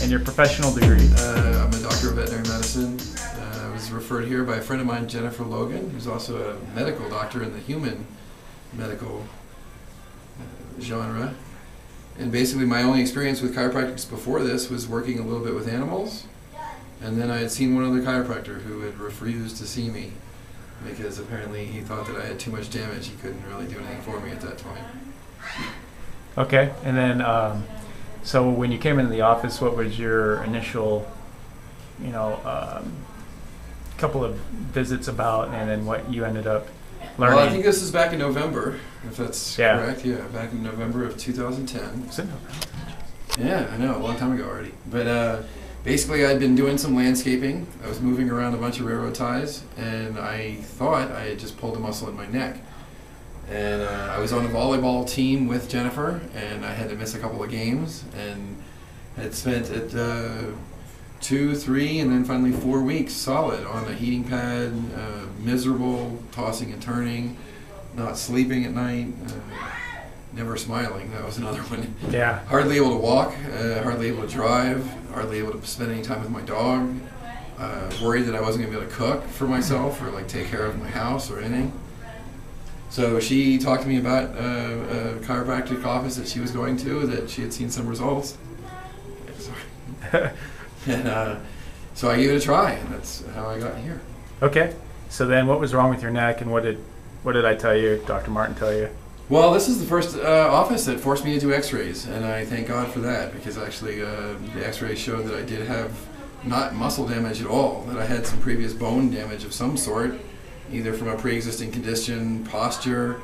and your professional degree? I'm a doctor of veterinary medicine. I was referred here by a friend of mine, Jennifer Logan, who's also a medical doctor in the human medical genre. And basically my only experience with chiropractics before this was working a little bit with animals. And then I had seen one other chiropractor who had refused to see me because apparently he thought that I had too much damage. He couldn't really do anything for me at that point. Okay, and then so when you came into the office, what was your initial, couple of visits about, and then what you ended up learning? Well, I think this is back in November, if that's correct. Yeah, back in November of 2010. Is it November? Yeah, I know, a long time ago already. But basically I'd been doing some landscaping. I was moving around a bunch of railroad ties, and I thought I had just pulled a muscle in my neck. And I was on a volleyball team with Jennifer, and I had to miss a couple of games, and had spent 2, 3, and then finally 4 weeks solid on a heating pad, miserable, tossing and turning, not sleeping at night, never smiling. That was another one. Yeah. Hardly able to walk, hardly able to drive, hardly able to spend any time with my dog, worried that I wasn't going to be able to cook for myself or like take care of my house or anything. So she talked to me about a chiropractic office that she was going to, that she had seen some results. And so I gave it a try, and that's how I got here. Okay. So then what was wrong with your neck, and what did I tell you, Dr. Martin tell you? Well, this is the first office that forced me to do x-rays, and I thank God for that, because actually the x-rays showed that I did have not muscle damage at all, that I had some previous bone damage of some sort, either from a pre-existing condition, posture.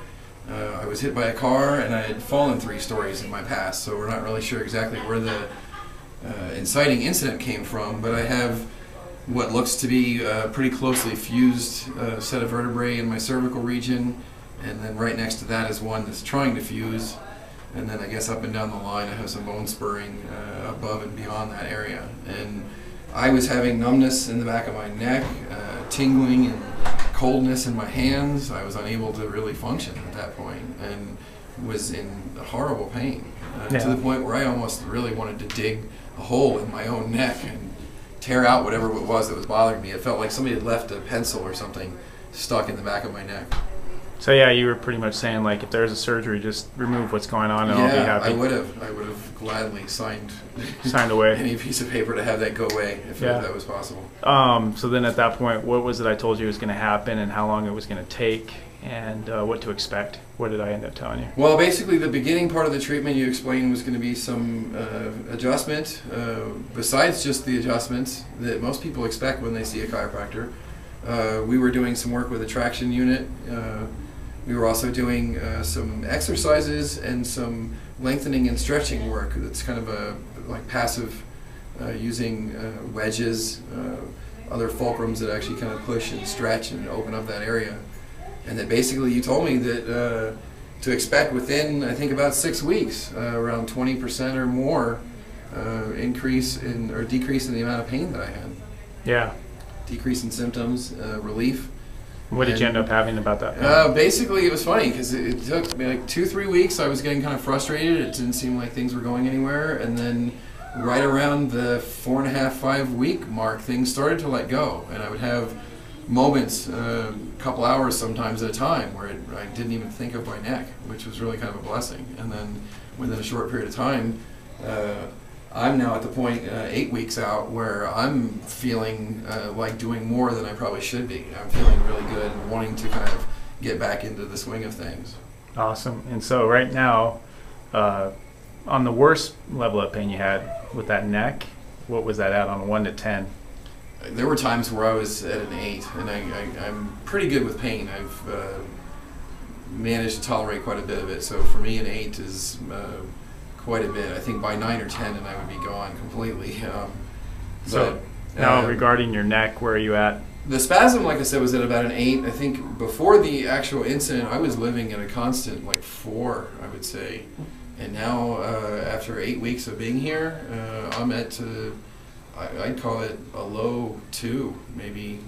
I was hit by a car, and I had fallen 3 stories in my past, so we're not really sure exactly where the inciting incident came from, but I have what looks to be a pretty closely fused set of vertebrae in my cervical region, and then right next to that is one that's trying to fuse, and then I guess up and down the line I have some bone spurring above and beyond that area. And I was having numbness in the back of my neck, tingling and coldness in my hands. I was unable to really function at that point and was in horrible pain to the point where I almost really wanted to dig a hole in my own neck and tear out whatever it was that was bothering me. It felt like somebody had left a pencil or something stuck in the back of my neck. So yeah, you were pretty much saying like, if there's a surgery, just remove what's going on, and I'll be happy. I would have gladly signed away any piece of paper to have that go away if that was possible. So then at that point, what was it I told you was going to happen, and how long it was going to take, and what to expect? What did I end up telling you? Well, basically the beginning part of the treatment you explained was going to be some adjustment, besides just the adjustments that most people expect when they see a chiropractor. We were doing some work with a traction unit. We were also doing some exercises and some lengthening and stretching work. That's kind of like passive, using wedges, other fulcrums that actually kind of push and stretch and open up that area. And that basically you told me that to expect within, I think, about 6 weeks, around 20% or more increase in or decrease in the amount of pain that I had. Yeah. Decrease in symptoms, relief. What did you end up having about that? Basically, it was funny because it took me like 2-3 weeks. I was getting kind of frustrated. It didn't seem like things were going anywhere. And then right around the 4.5-5 week mark, things started to let go. And I would have moments, a couple hours sometimes at a time, where I didn't even think of my neck, which was really kind of a blessing. And then within a short period of time, I'm now at the point 8 weeks out where I'm feeling like doing more than I probably should be. I'm feeling really good and wanting to kind of get back into the swing of things. Awesome. And so right now, on the worst level of pain you had with that neck, what was that at on a 1 to 10? There were times where I was at an 8, and I'm pretty good with pain. I've managed to tolerate quite a bit of it. So for me, an 8 is quite a bit. I think by 9 or 10 and I would be gone completely. So now regarding your neck, where are you at? The spasm, like I said, was at about an 8. I think before the actual incident I was living at a constant like 4, I would say. And now after 8 weeks of being here, I'm at I'd call it a low 2 maybe.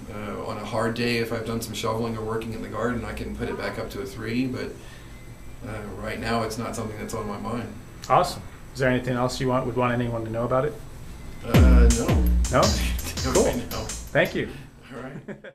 On a hard day, if I've done some shoveling or working in the garden, I can put it back up to a 3, but right now it's not something that's on my mind. Awesome. Is there anything else you would want anyone to know about it? No. No? Don't Cool. really know. Thank you. All right.